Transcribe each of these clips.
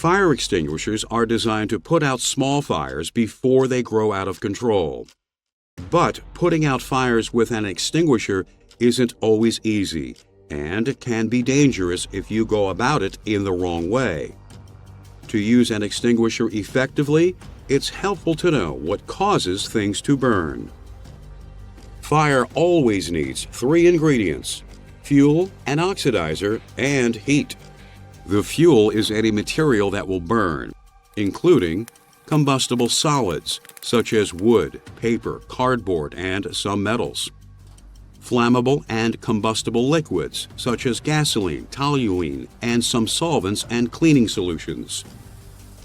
Fire extinguishers are designed to put out small fires before they grow out of control. But putting out fires with an extinguisher isn't always easy, and it can be dangerous if you go about it in the wrong way. To use an extinguisher effectively, it's helpful to know what causes things to burn. Fire always needs 3 ingredients: fuel, an oxidizer, and heat. The fuel is any material that will burn, including combustible solids such as wood, paper, cardboard, and some metals. Flammable and combustible liquids such as gasoline, toluene, and some solvents and cleaning solutions.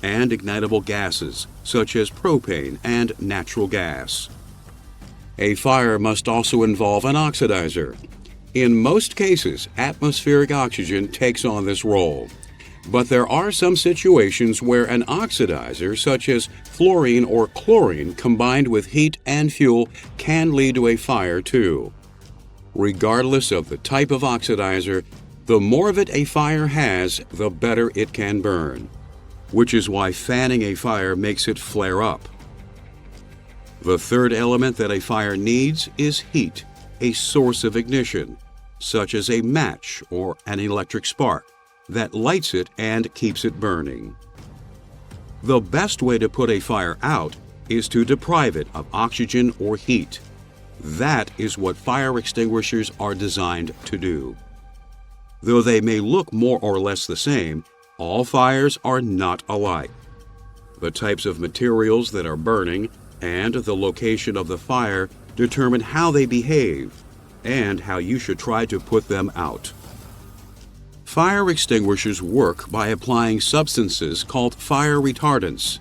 And ignitable gases such as propane and natural gas. A fire must also involve an oxidizer. In most cases, atmospheric oxygen takes on this role. But there are some situations where an oxidizer, such as fluorine or chlorine, combined with heat and fuel can lead to a fire too. Regardless of the type of oxidizer, the more of it a fire has, the better it can burn, which is why fanning a fire makes it flare up. The third element that a fire needs is heat, a source of ignition, such as a match or an electric spark, that lights it and keeps it burning. The best way to put a fire out is to deprive it of oxygen or heat. That is what fire extinguishers are designed to do. Though they may look more or less the same, all fires are not alike. The types of materials that are burning and the location of the fire determine how they behave and how you should try to put them out. Fire extinguishers work by applying substances called fire retardants.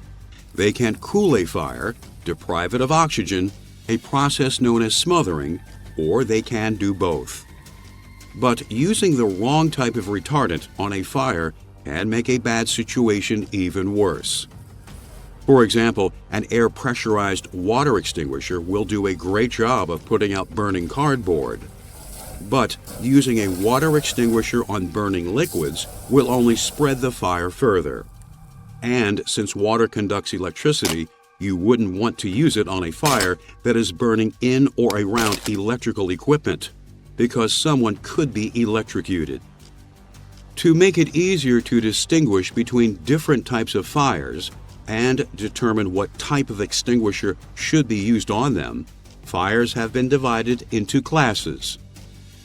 They can cool a fire, deprive it of oxygen, a process known as smothering, or they can do both. But using the wrong type of retardant on a fire can make a bad situation even worse. For example, an air pressurized water extinguisher will do a great job of putting out burning cardboard. But using a water extinguisher on burning liquids will only spread the fire further. And since water conducts electricity, you wouldn't want to use it on a fire that is burning in or around electrical equipment, because someone could be electrocuted. To make it easier to distinguish between different types of fires and determine what type of extinguisher should be used on them, fires have been divided into classes.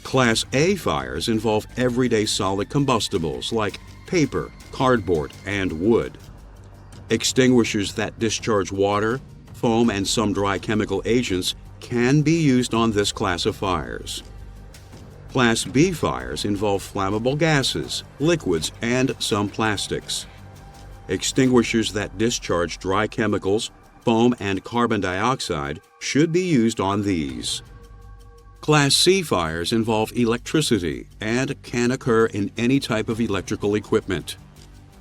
Class A fires involve everyday solid combustibles like paper, cardboard, and wood. Extinguishers that discharge water, foam, and some dry chemical agents can be used on this class of fires. Class B fires involve flammable gases, liquids, and some plastics. Extinguishers that discharge dry chemicals, foam, and carbon dioxide should be used on these. Class C fires involve electricity and can occur in any type of electrical equipment.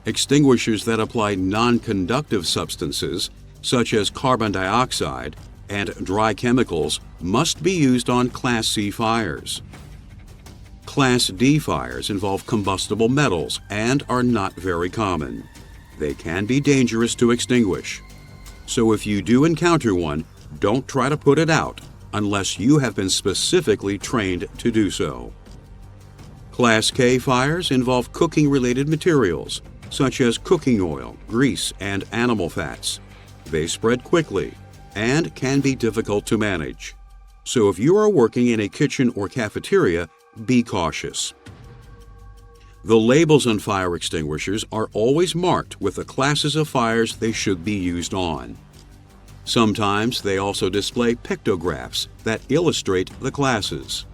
Extinguishers that apply non-conductive substances, such as carbon dioxide and dry chemicals, must be used on Class C fires. Class D fires involve combustible metals and are not very common. They can be dangerous to extinguish. So if you do encounter one, don't try to put it out unless you have been specifically trained to do so. Class K fires involve cooking-related materials, such as cooking oil, grease, and animal fats. They spread quickly and can be difficult to manage. So if you are working in a kitchen or cafeteria, be cautious. The labels on fire extinguishers are always marked with the classes of fires they should be used on. Sometimes they also display pictographs that illustrate the classes.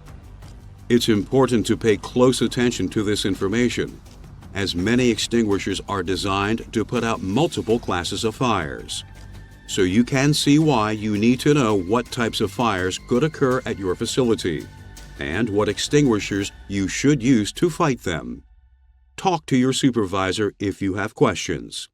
It's important to pay close attention to this information, as many extinguishers are designed to put out multiple classes of fires. So you can see why you need to know what types of fires could occur at your facility and what extinguishers you should use to fight them. Talk to your supervisor if you have questions.